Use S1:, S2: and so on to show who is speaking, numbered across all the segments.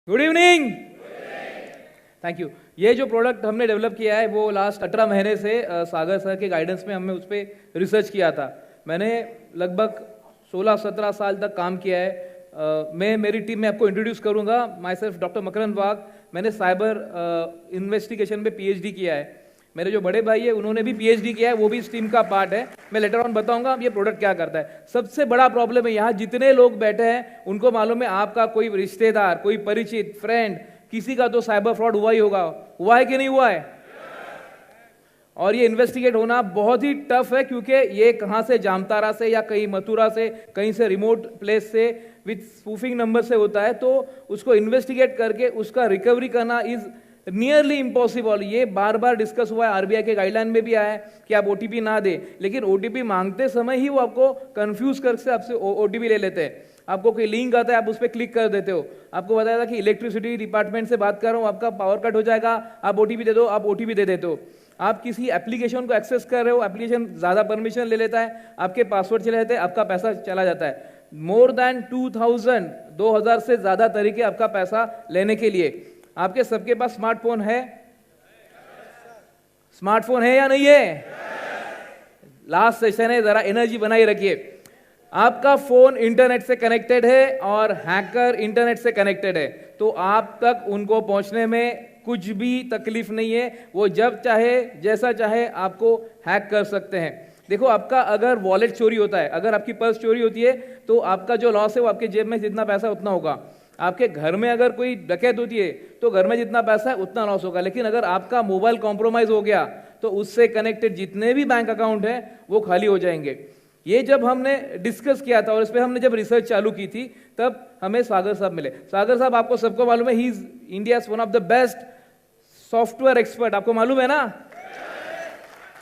S1: Good evening. Thank you. ये जो product हमने डेवलप किया है वो लास्ट 18 महीने से सागर सर के गाइडेंस में हमने उस पर रिसर्च किया था। मैंने लगभग 16-17 साल तक काम किया है। मैं मेरी टीम में आपको इंट्रोड्यूस करूंगा। माई सेल्फ डॉक्टर मकरंद वाघ। मैंने साइबर इन्वेस्टिगेशन में पीएचडी किया है। मेरे जो बड़े भाई है उन्होंने भी पीएचडी किया है, वो भी इस टीम का पार्ट है। मैं लेटर ऑन बताऊंगा ये प्रोडक्ट क्या करता है। सबसे बड़ा प्रॉब्लम है यहाँ जितने लोग बैठे हैं उनको मालूम है आपका कोई रिश्तेदार, कोई परिचित, फ्रेंड, किसी का तो साइबर फ्रॉड हुआ ही होगा। हुआ है कि नहीं हुआ है? और ये इन्वेस्टिगेट होना बहुत ही टफ है क्योंकि ये कहां से, जामतारा से या कहीं मथुरा से, कहीं से रिमोट प्लेस से विथ स्पूफिंग नंबर से होता है। तो उसको इन्वेस्टिगेट करके उसका रिकवरी करना इज नियरली इम्पॉसिबल। ये बार बार डिस्कस हुआ है, आरबीआई के गाइडलाइन में भी आया है कि आप ओटीपी ना दे, लेकिन ओटीपी मांगते समय ही वो आपको कंफ्यूज करके आपसे ओटीपी ले लेते हैं। आपको कोई लिंक आता है, आप उस पर क्लिक कर देते हो। आपको बताया था कि इलेक्ट्रिसिटी डिपार्टमेंट से बात कर रहा हूँ, आपका पावर कट हो जाएगा, आप ओटीपी दे दो, आप ओटीपी दे देते हो। आप किसी एप्लीकेशन को एक्सेस कर रहे हो, एप्लीकेशन ज्यादा परमिशन ले लेता है, आपके पासवर्ड चले जाते हैं, आपका पैसा चला जाता है। मोर देन 2000 से ज्यादा तरीके आपका पैसा लेने के लिए। आपके सबके पास स्मार्टफोन है? स्मार्टफोन है या नहीं है? लास्ट सेशन है, जरा एनर्जी बनाए रखिए। आपका फोन इंटरनेट से कनेक्टेड है और हैकर इंटरनेट से कनेक्टेड है, तो आप तक उनको पहुंचने में कुछ भी तकलीफ नहीं है। वो जब चाहे जैसा चाहे आपको हैक कर सकते हैं। देखो, आपका अगर वॉलेट चोरी होता है, अगर आपकी पर्स चोरी होती है, तो आपका जो लॉस है वो आपके जेब में जितना पैसा उतना होगा। आपके घर में अगर कोई डकैत होती है तो घर में जितना पैसा है उतना लॉस होगा। लेकिन अगर आपका मोबाइल कॉम्प्रोमाइज हो गया तो उससे कनेक्टेड जितने भी बैंक अकाउंट हैं वो खाली हो जाएंगे। ये जब हमने डिस्कस किया था और इस पर हमने जब रिसर्च चालू की थी तब हमें सागर साहब मिले। सागर साहब आपको सबको मालूम है, he is India one of the best software expert, आपको मालूम है ना।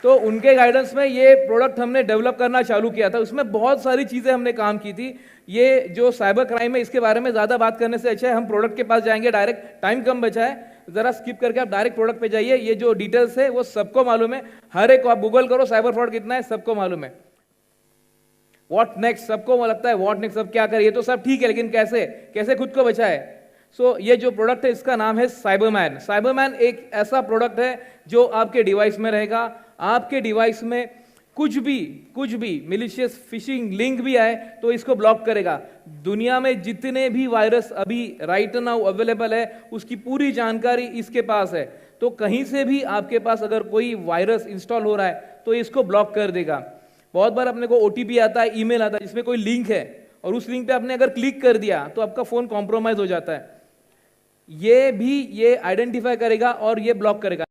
S1: तो उनके गाइडेंस में ये प्रोडक्ट हमने डेवलप करना चालू किया था। उसमें बहुत सारी चीजें हमने काम की थी। ये जो साइबर क्राइम है इसके बारे में ज्यादा बात करने से अच्छा है हम प्रोडक्ट के पास जाएंगे डायरेक्ट। टाइम कम बचा है, जरा स्किप करके आप डायरेक्ट प्रोडक्ट पे जाइए। ये जो डिटेल्स है वो सबको मालूम है, हर एक को आप गूगल करो साइबर फ्रॉड कितना है सबको मालूम है। व्हाट नेक्स्ट, सबको लगता है व्हाट नेक्स्ट, सब क्या करिए, तो सब ठीक है, लेकिन कैसे कैसे खुद को बचाए। सो ये जो प्रोडक्ट है इसका नाम है साइबरमैन। साइबरमैन एक ऐसा प्रोडक्ट है जो आपके डिवाइस में रहेगा। आपके डिवाइस में कुछ भी मिलिशियस फिशिंग लिंक भी आए तो इसको ब्लॉक करेगा। दुनिया में जितने भी वायरस अभी राइट नाउ अवेलेबल है उसकी पूरी जानकारी इसके पास है। तो कहीं से भी आपके पास अगर कोई वायरस इंस्टॉल हो रहा है तो इसको ब्लॉक कर देगा। बहुत बार अपने को ओटीपी आता है, ईमेल आता है जिसमें कोई लिंक है और उस लिंक पे आपने अगर क्लिक कर दिया तो आपका फोन कॉम्प्रोमाइज हो जाता है। ये आइडेंटिफाई करेगा और ये ब्लॉक करेगा।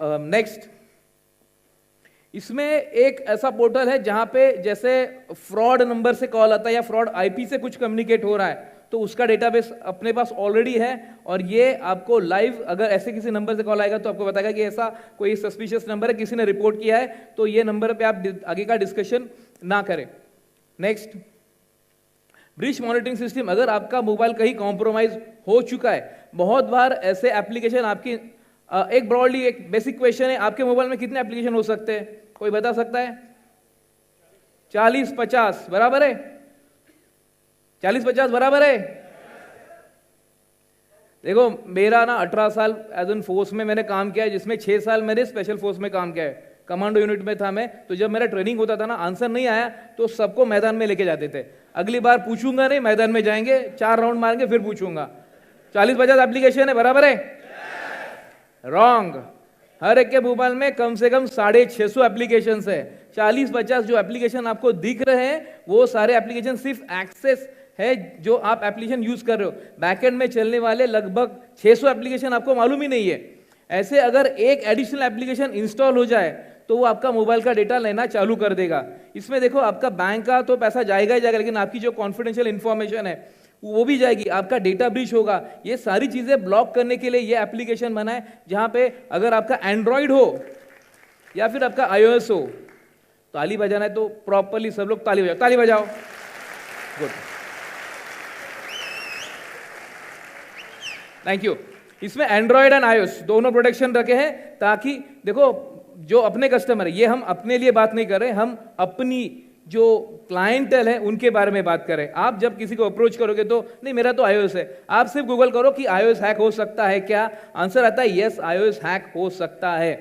S1: नेक्स्ट, इसमें एक ऐसा पोर्टल है जहां पे जैसे फ्रॉड नंबर से कॉल आता है या फ्रॉड आईपी से कुछ कम्युनिकेट हो रहा है तो उसका डेटाबेस अपने पास ऑलरेडी है और ये आपको लाइव अगर ऐसे किसी नंबर से कॉल आएगा तो आपको बताएगा कि ऐसा कोई सस्पिशियस नंबर है, किसी ने रिपोर्ट किया है, तो ये नंबर पे आप आगे का डिस्कशन ना करें। Next, breach monitoring system. अगर आपका मोबाइल कहीं कॉम्प्रोमाइज हो चुका है, बहुत बार ऐसे एप्लीकेशन आपकी एक ब्रॉडली एक बेसिक क्वेश्चन है, आपके मोबाइल में कितने एप्लीकेशन हो सकते हैं, कोई बता सकता है? 40-50 बराबर है? 40-50 बराबर है? देखो, मेरा ना 18 साल एज एन फोर्स में मैंने काम किया है, जिसमें 6 साल मैंने स्पेशल फोर्स में काम किया है। कमांडो यूनिट में था मैं, तो जब मेरा ट्रेनिंग होता था ना, आंसर नहीं आया तो सबको मैदान में लेके जाते थे। अगली बार पूछूंगा नहीं, मैदान में जाएंगे, 4 राउंड मारेंगे फिर पूछूंगा। 40-50 एप्लीकेशन है, बराबर है? रॉन्ग। हर एक के मोबाइल में कम से कम 650 एप्लीकेशन है। 40-50 जो एप्लीकेशन आपको दिख रहे हैं वो सारे एप्लीकेशन सिर्फ एक्सेस है जो आप एप्लीकेशन यूज कर रहे हो। बैकएंड में चलने वाले लगभग 600 एप्लीकेशन आपको मालूम ही नहीं है। ऐसे अगर एक एडिशनल एप्लीकेशन इंस्टॉल हो जाए तो वो आपका मोबाइल का डेटा लेना चालू कर देगा। इसमें देखो, आपका बैंक का तो पैसा जाएगा ही जाएगा, लेकिन आपकी जो कॉन्फिडेंशियल इंफॉर्मेशन है वो भी जाएगी, आपका डेटा ब्रीच होगा। ये सारी चीजें ब्लॉक करने के लिए ये एप्लीकेशन बना है, जहां पे अगर आपका एंड्रॉइड हो या फिर आपका iOS हो, ताली बजाना है तो प्रॉपरली सब लोग ताली बजाओ, ताली बजाओ। Good, thank you. इसमें एंड्रॉइड एंड iOS दोनों प्रोटेक्शन रखे हैं ताकि देखो, जो अपने कस्टमर है, ये हम अपने लिए बात नहीं कर रहे, हम अपनी जो क्लाइंटल है उनके बारे में बात करें। आप जब किसी को अप्रोच करोगे तो नहीं मेरा तो iOS है, आप सिर्फ गूगल करो कि iOS हैक हो सकता है क्या, आंसर आता है यस iOS हैक हो सकता है।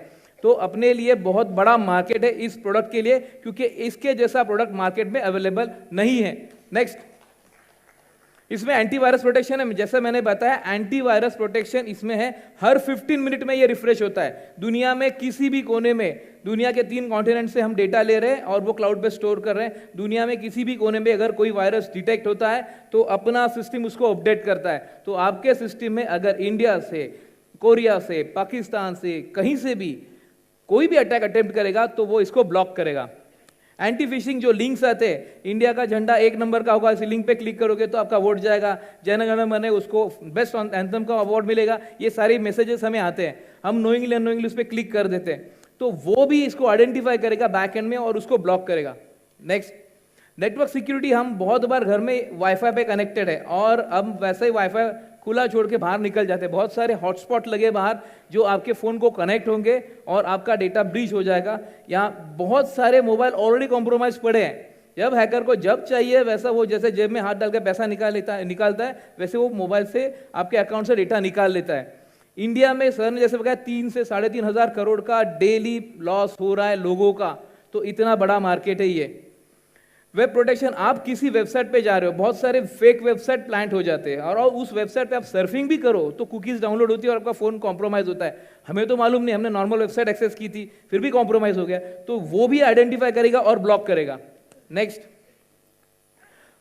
S1: तो अपने लिए बहुत बड़ा मार्केट है इस प्रोडक्ट के लिए, क्योंकि इसके जैसा प्रोडक्ट मार्केट में अवेलेबल नहीं है। नेक्स्ट, इसमें एंटीवायरस प्रोटेक्शन है। जैसे मैंने बताया एंटीवायरस प्रोटेक्शन इसमें है, हर 15 मिनट में ये रिफ्रेश होता है। दुनिया में किसी भी कोने में, दुनिया के 3 कॉन्टिनेंट से हम डेटा ले रहे हैं और वो क्लाउड पे स्टोर कर रहे हैं। दुनिया में किसी भी कोने में अगर कोई वायरस डिटेक्ट होता है तो अपना सिस्टम उसको अपडेट करता है। तो आपके सिस्टम में अगर इंडिया से, कोरिया से, पाकिस्तान से, कहीं से भी कोई भी अटैक अटेम्प्ट करेगा तो वो इसको ब्लॉक करेगा। एंटी फिशिंग जो लिंक्स आते हैं, इंडिया का झंडा 1 नंबर का होगा, इस लिंक पे क्लिक करोगे तो आपका वोट जाएगा, जन गण मन उसको बेस्ट एंथम का अवार्ड मिलेगा, ये सारे मैसेजेस हमें आते हैं, हम नोइंगली अननोइंगली उस पर क्लिक कर देते हैं। तो वो भी इसको आइडेंटिफाई करेगा बैक एंड में और उसको ब्लॉक करेगा। Next, network security. हम बहुत बार घर में वाईफाई पे कनेक्टेड है और अब वैसे ही वाईफाई खुला छोड़ के बाहर निकल जाते हैं, बहुत सारे हॉटस्पॉट लगे बाहर जो आपके फोन को कनेक्ट होंगे और आपका डेटा ब्रीच हो जाएगा। यहाँ बहुत सारे मोबाइल ऑलरेडी कॉम्प्रोमाइज पड़े हैं। जब हैकर को जब चाहिए वैसा वो जैसे जेब में हाथ डाल के पैसा निकालता है वैसे वो मोबाइल से आपके अकाउंट से डेटा निकाल लेता है। इंडिया में सर ने जैसे बताया 3 से 3.5 हज़ार करोड़ का डेली लॉस हो रहा है लोगों का, तो इतना बड़ा मार्केट है ये। वेब प्रोटेक्शन, आप किसी वेबसाइट पे जा रहे हो, बहुत सारे फेक वेबसाइट प्लांट हो जाते हैं और उस वेबसाइट पे आप सर्फिंग भी करो तो कुकीज डाउनलोड होती है और आपका फोन कॉम्प्रोमाइज होता है। हमें तो मालूम नहीं, हमने नॉर्मल वेबसाइट एक्सेस की थी फिर भी कॉम्प्रोमाइज हो गया, तो वो भी आइडेंटिफाई करेगा और ब्लॉक करेगा। नेक्स्ट,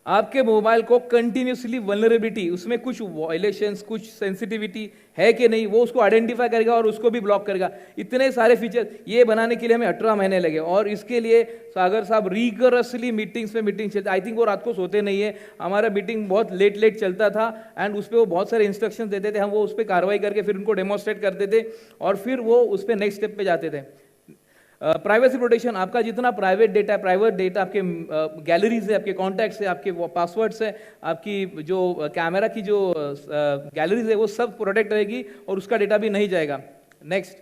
S1: आपके मोबाइल को कंटिन्यूसली वल्नरेबिलिटी, उसमें कुछ वायलेशंस, कुछ सेंसिटिविटी है कि नहीं, वो उसको आइडेंटिफाई करेगा और उसको भी ब्लॉक करेगा। इतने सारे फीचर ये बनाने के लिए हमें 18 महीने लगे और इसके लिए सागर साहब रिगरसली मीटिंग्स पे मीटिंग चलते। आई थिंक वो रात को सोते नहीं है, हमारा मीटिंग बहुत लेट चलता था एंड उस पर वो बहुत सारे इंस्ट्रक्शन देते थे, हम वो उस पर कार्रवाई करके फिर उनको डेमोन्स्ट्रेट करते थे और फिर वो उस पर नेक्स्ट स्टेप पे जाते थे। प्राइवेसी प्रोटेक्शन, आपका जितना प्राइवेट डेटा है, प्राइवेट डेटा आपके गैलरीज है, आपके कॉन्टैक्ट्स है, आपके पासवर्ड्स है, आपकी जो कैमरा की जो गैलरीज है वो सब प्रोटेक्ट रहेगी और उसका डेटा भी नहीं जाएगा। नेक्स्ट,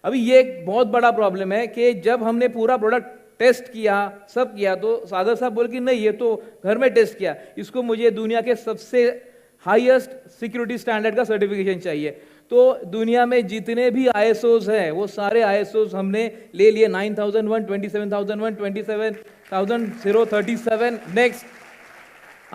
S1: अभी ये एक बहुत बड़ा प्रॉब्लम है कि जब हमने पूरा प्रोडक्ट टेस्ट किया, सब किया, तो सागर साहब बोले कि नहीं ये तो घर में टेस्ट किया, इसको मुझे दुनिया के सबसे हाईएस्ट सिक्योरिटी स्टैंडर्ड का सर्टिफिकेशन चाहिए। तो दुनिया में जितने भी ISOs हैं वो सारे ISOs हमने ले लिए, 9001, 27001, 27037, नेक्स्ट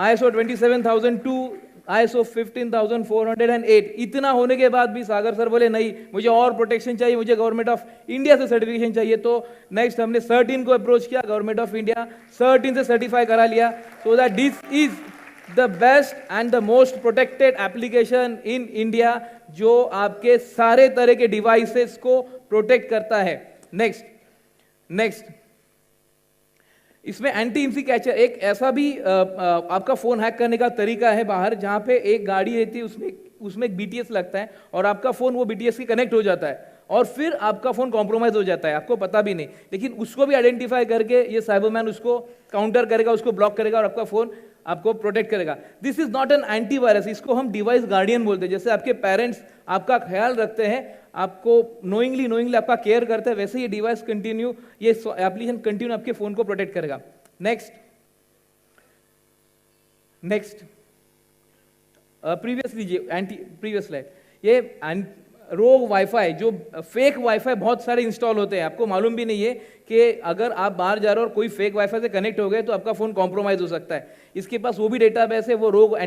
S1: ISO 27002, ISO 15408। इतना होने के बाद भी सागर सर बोले नहीं मुझे और प्रोटेक्शन चाहिए, मुझे गवर्नमेंट ऑफ इंडिया से सर्टिफिकेशन चाहिए। तो नेक्स्ट हमने CERT-In को अप्रोच किया, गवर्नमेंट ऑफ इंडिया CERT-In से सर्टिफाई करा लिया, so that this is the best and the most protected application in India जो आपके सारे तरह के डिवाइसेस को प्रोटेक्ट करता है। नेक्स्ट, इसमें एंटी इम्सी कैचर, एक ऐसा भी आपका फोन हैक करने का तरीका है बाहर, जहां पे एक गाड़ी रहती है उसमें एक BTS लगता है और आपका फोन वो BTS से कनेक्ट हो जाता है और फिर आपका फोन कॉम्प्रोमाइज हो जाता है, आपको पता भी नहीं, लेकिन उसको भी आइडेंटिफाई करके ये साइबरमैन उसको काउंटर करेगा, उसको ब्लॉक करेगा और आपका फोन आपको प्रोटेक्ट करेगा। This is not an antivirus, इसको हम डिवाइस गार्डियन बोलते हैं। जैसे आपके पेरेंट्स आपका ख्याल रखते हैं, आपको नोइंगली आपका केयर करते हैं, वैसे ये डिवाइस कंटिन्यू, ये एप्लीकेशन कंटिन्यू आपके फोन को प्रोटेक्ट करेगा। नेक्स्ट, प्रीवियस स्लाइड, ये रोग वाईफाई, जो फेक वाईफाई बहुत सारे इंस्टॉल होते हैं, आपको मालूम भी नहीं है कि अगर आप बाहर जा रहे हो और कोई फेक वाईफाई से कनेक्ट हो गए तो आपका फोन कॉम्प्रोमाइज हो सकता है। इसके पास वो भी डेटाबेस है, वो रोग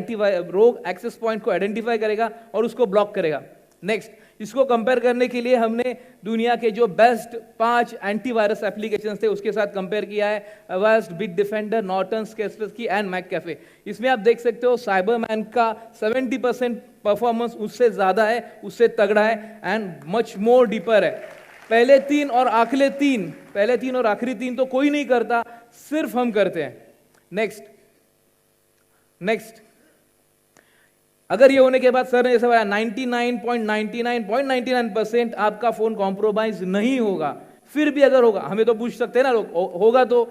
S1: एक्सेस पॉइंट को आइडेंटिफाई करेगा और उसको ब्लॉक करेगा। नेक्स्ट, इसको कंपेयर करने के लिए हमने दुनिया के जो बेस्ट 5 एंटीवायरस एप्लीकेशंस थे उसके साथ कंपेयर किया है, Avast, Bitdefender, Norton, Kaspersky and McAfee. इसमें आप देख सकते हो साइबरमैन का 70% परफॉर्मेंस उससे ज्यादा है, उससे तगड़ा है एंड मच मोर डीपर है। पहले तीन और आखिरी तीन तो कोई नहीं करता, सिर्फ हम करते हैं। नेक्स्ट, अगर ये होने के बाद सर ने जैसे बताया 99.99% आपका फोन कॉम्प्रोमाइज नहीं होगा, फिर भी अगर होगा, हमें तो पूछ सकते हैं ना लोग, होगा तो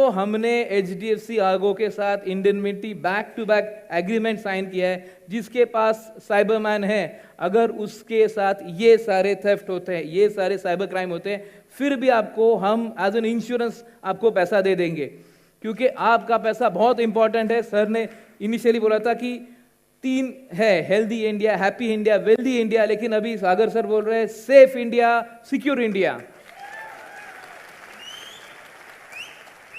S1: हमने HDFC आर्गो के साथ indemnity back to back agreement sign किया है। जिसके पास साइबरमैन है, अगर उसके साथ ये सारे थेफ्ट होते हैं, ये सारे साइबर क्राइम होते हैं, फिर भी आपको हम एज एन इंश्योरेंस आपको पैसा दे देंगे। क्योंकि आपका पैसा बहुत इंपॉर्टेंट है। सर ने इनिशियली बोला था कि 3 है, healthy India, happy India, wealthy India, लेकिन अभी सागर सर बोल रहे हैं सेफ इंडिया, सिक्योर इंडिया।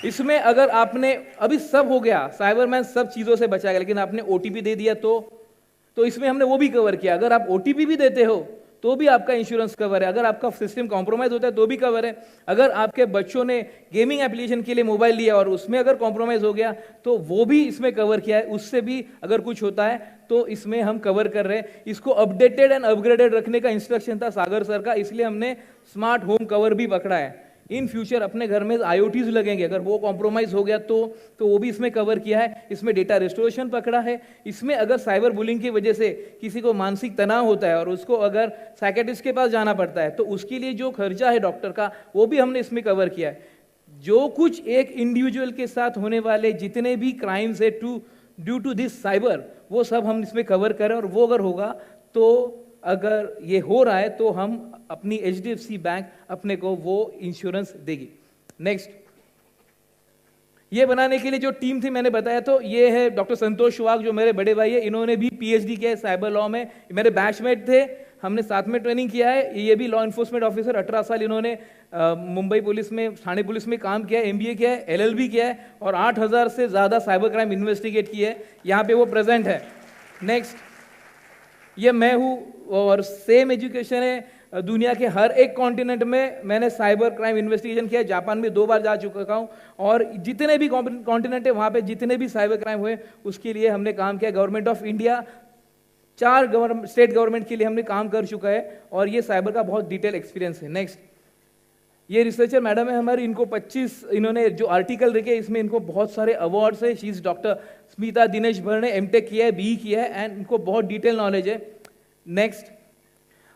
S1: इसमें अगर आपने अभी सब हो गया, साइबरमैन सब चीजों से बचाएगा, लेकिन आपने ओटीपी दे दिया तो इसमें हमने वो भी कवर किया। अगर आप ओटीपी भी देते हो तो भी आपका इंश्योरेंस कवर है। अगर आपका सिस्टम कॉम्प्रोमाइज होता है तो भी कवर है। अगर आपके बच्चों ने गेमिंग एप्लीकेशन के लिए मोबाइल लिया और उसमें अगर कॉम्प्रोमाइज हो गया तो वो भी इसमें कवर किया है। उससे भी अगर कुछ होता है तो इसमें हम कवर कर रहे हैं। इसको अपडेटेड एंड अपग्रेडेड रखने का इंस्ट्रक्शन था सागर सर का, इसलिए हमने स्मार्ट होम कवर भी पकड़ा है। इन फ्यूचर अपने घर में IoTs लगेंगे, अगर वो कॉम्प्रोमाइज हो गया तो वो भी इसमें कवर किया है। इसमें डेटा रेस्टोरेशन पकड़ा है। इसमें अगर साइबर बुलिंग की वजह से किसी को मानसिक तनाव होता है और उसको अगर साइकेट्रिस्ट के पास जाना पड़ता है तो उसके लिए जो खर्चा है डॉक्टर का, वो भी हमने इसमें कवर किया है। जो कुछ एक इंडिविजुअल के साथ होने वाले जितने भी क्राइम्स है ड्यू टू दिस साइबर, वो सब हम इसमें कवर करें। और वो अगर होगा तो अगर ये हो रहा है तो हम अपनी HDFC बैंक अपने को वो इंश्योरेंस देगी। नेक्स्ट, ये बनाने के लिए जो टीम थी मैंने बताया, तो ये है डॉक्टर संतोष सुहाग जो मेरे बड़े भाई है। इन्होंने भी PhD किया है साइबर लॉ में, मेरे बैचमेट थे, हमने साथ में ट्रेनिंग किया है। ये भी लॉ इन्फोर्समेंट ऑफिसर, 18 साल इन्होंने मुंबई पुलिस में, थाने पुलिस में काम किया है, MBA किया है, LLB किया है और 8000 से ज्यादा साइबर क्राइम इन्वेस्टिगेट किए है। यहाँ पे वो प्रेजेंट है। नेक्स्ट, ये मैं हूँ और सेम एजुकेशन है। दुनिया के हर एक कॉन्टिनेंट में मैंने साइबर क्राइम इन्वेस्टिगेशन किया है। जापान में 2 बार जा चुका हूँ और जितने भी कॉन्टिनेंट है वहाँ पे जितने भी साइबर क्राइम हुए उसके लिए हमने काम किया। Government of India, 4 state government के लिए हमने काम कर चुका है और ये साइबर का बहुत डिटेल एक्सपीरियंस है। नेक्स्ट, ये रिसर्चर मैडम है हमारी, इनको 25 इन्होंने जो आर्टिकल लिखे इसमें इनको बहुत सारे अवार्ड्स है। She is doctor Smita Dinesh भर ने MTech किया है, BE किया है एंड इनको बहुत डिटेल नॉलेज है। नेक्स्ट,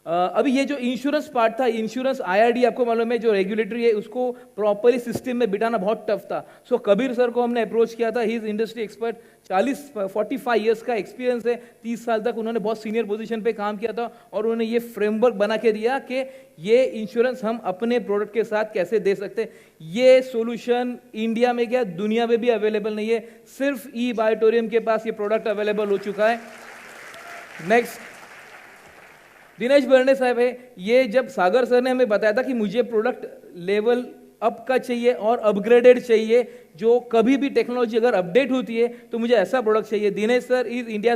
S1: अभी ये जो इंश्योरेंस पार्ट था, इंश्योरेंस IRD आपको मालूम है जो रेगुलेटरी है, उसको प्रॉपरली सिस्टम में बिठाना बहुत टफ था। सो कबीर सर को हमने अप्रोच किया था। He is industry expert, 45 years का एक्सपीरियंस है। 30 साल तक उन्होंने बहुत सीनियर पोजीशन पे काम किया था और उन्होंने ये फ्रेमवर्क बना के दिया कि ये इंश्योरेंस हम अपने प्रोडक्ट के साथ कैसे दे सकते हैं। ये सोल्यूशन इंडिया में क्या दुनिया में भी अवेलेबल नहीं है, सिर्फ eBiotorium के पास ये प्रोडक्ट अवेलेबल हो चुका है। नेक्स्ट, दिनेश बर्णे साहब है। ये जब सागर सर ने हमें बताया था कि मुझे प्रोडक्ट लेवल अप का चाहिए और अपग्रेडेड चाहिए, जो कभी भी टेक्नोलॉजी अगर अपडेट होती है तो मुझे ऐसा प्रोडक्ट चाहिए। Dinesh sir is India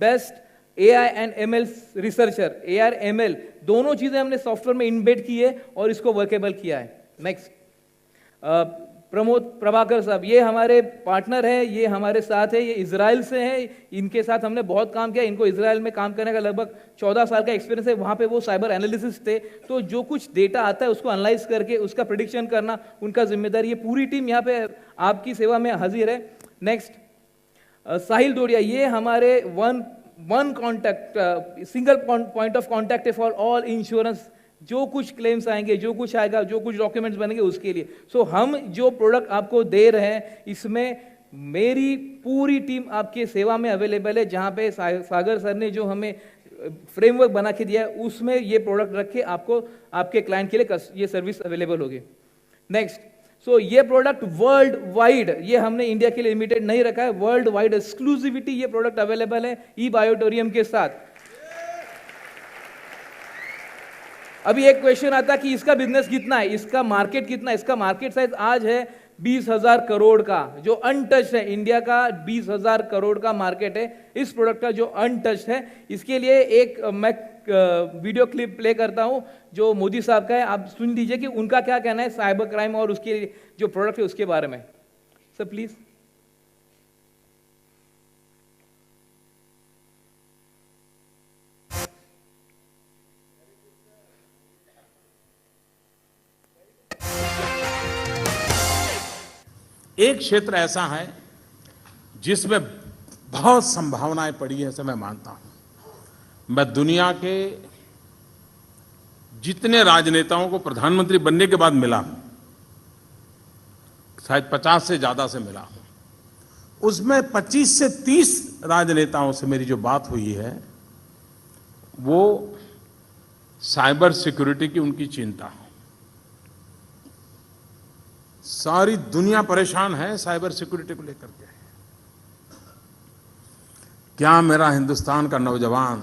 S1: best AI and ML researcher. AR/ML दोनों चीजें हमने सॉफ्टवेयर में इनबेड की है और इसको वर्केबल किया है। नेक्स्ट, प्रमोद प्रभाकर साहब, ये हमारे पार्टनर है, ये हमारे साथ है, ये इजराइल से हैं। इनके साथ हमने बहुत काम किया। इनको इजराइल में काम करने का लगभग 14 साल का एक्सपीरियंस है। वहाँ पे वो साइबर एनालिसिस थे, तो जो कुछ डेटा आता है उसको एनालाइज करके उसका प्रेडिक्शन करना उनका जिम्मेदारी। ये पूरी टीम यहाँ पे आपकी सेवा में हाजिर है। नेक्स्ट, साहिल डोडिया, ये हमारे one contact, single point of contact for all insurance. जो कुछ क्लेम्स आएंगे, जो कुछ आएगा, जो कुछ डॉक्यूमेंट्स बनेंगे उसके लिए। सो हम जो प्रोडक्ट आपको दे रहे हैं इसमें मेरी पूरी टीम आपके सेवा में अवेलेबल है। जहां पे सागर सर ने जो हमें फ्रेमवर्क बना के दिया है उसमें ये प्रोडक्ट रख के आपको आपके क्लाइंट के लिए ये सर्विस अवेलेबल होगी। नेक्स्ट, सो ये प्रोडक्ट वर्ल्ड वाइड, ये हमने इंडिया के लिए लिमिटेड नहीं रखा है, वर्ल्ड वाइड एक्सक्लूसिविटी ये प्रोडक्ट अवेलेबल है eBiotorium के साथ। अभी एक क्वेश्चन आता कि इसका बिजनेस कितना है, इसका मार्केट कितना है। इसका मार्केट साइज आज है 20,000 करोड़ का, जो अनटच्ड है। इंडिया का 20,000 करोड़ का मार्केट है इस प्रोडक्ट का जो अनटच्ड है। इसके लिए एक मैं वीडियो क्लिप प्ले करता हूं जो मोदी साहब का है, आप सुन लीजिए कि उनका क्या कहना है साइबर क्राइम और उसके जो प्रोडक्ट है उसके बारे में। Sir please.
S2: एक क्षेत्र ऐसा है जिसमें बहुत संभावनाएं पड़ी है, ऐसा मैं मानता हूं। मैं दुनिया के जितने राजनेताओं को प्रधानमंत्री बनने के बाद मिला हूं, शायद 50 से ज्यादा से मिला हूं, उसमें 25 से 30 राजनेताओं से मेरी जो बात हुई है वो साइबर सिक्योरिटी की उनकी चिंता है। सारी दुनिया परेशान है साइबर सिक्योरिटी को लेकर के। क्या मेरा हिंदुस्तान का नौजवान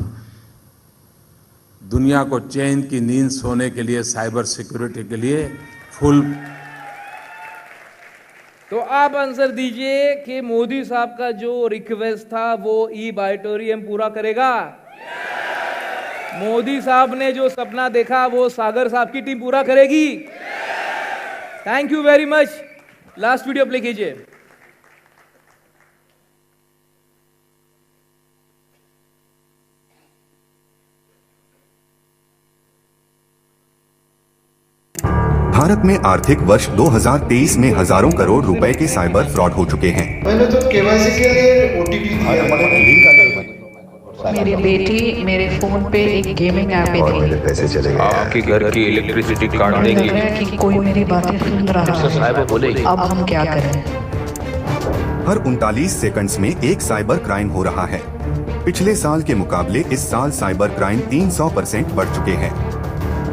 S2: दुनिया को चैन की नींद सोने के लिए साइबर सिक्योरिटी के लिए फुल।
S1: तो आप आंसर दीजिए कि मोदी साहब का जो रिक्वेस्ट था वो ई बायोटेरियम पूरा करेगा? मोदी साहब ने जो सपना देखा वो सागर साहब की टीम पूरा करेगी? Thank you very much. Last video play कीजिए।
S3: भारत में आर्थिक वर्ष 2023 में हजारों करोड़ रुपए के साइबर फ्रॉड हो चुके हैं।
S4: मैंने तो केवाईसी के लिए ओटीपी दिया।
S5: मेरी बेटी मेरे फोन पे एक गेमिंग ऐप पे थी।
S6: मेरे पैसे चले गए। आपके घर की इलेक्ट्रिसिटी काट देंगे।
S5: लग रहा है कि कोई मेरी बातें सुन रहा है। अब हम क्या करें?
S3: हर 39 सेकंड्स में एक साइबर क्राइम हो रहा है। पिछले साल के मुकाबले इस साल साइबर क्राइम 300% बढ़ चुके हैं।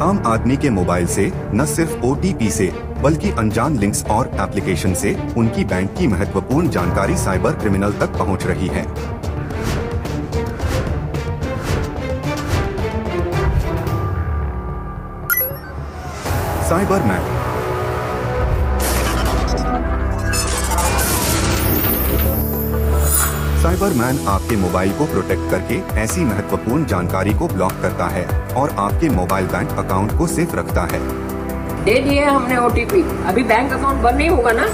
S3: आम आदमी के मोबाइल से न सिर्फ ओटीपी से बल्कि अनजान लिंक्स और एप्लीकेशन से उनकी बैंक की महत्वपूर्ण जानकारी साइबर क्रिमिनल तक पहुंच रही है। साइबर मैन साइबरमैन आपके मोबाइल को प्रोटेक्ट करके ऐसी महत्वपूर्ण जानकारी को ब्लॉक करता है और आपके मोबाइल बैंक अकाउंट को सेफ रखता है।
S7: दे दिए हमने ओटीपी, अभी बैंक अकाउंट बंद नहीं होगा ना?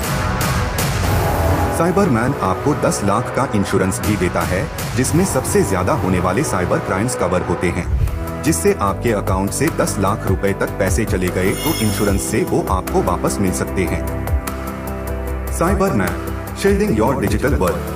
S3: साइबरमैन आपको 10 लाख का इंश्योरेंस भी देता है, जिसमें सबसे ज्यादा होने वाले साइबर क्राइम्स कवर होते हैं। जिससे आपके अकाउंट से 10 लाख रुपए तक पैसे चले गए तो इंश्योरेंस से वो आपको वापस मिल सकते हैं। साइबरमैन, शील्डिंग योर डिजिटल वर्ल्ड।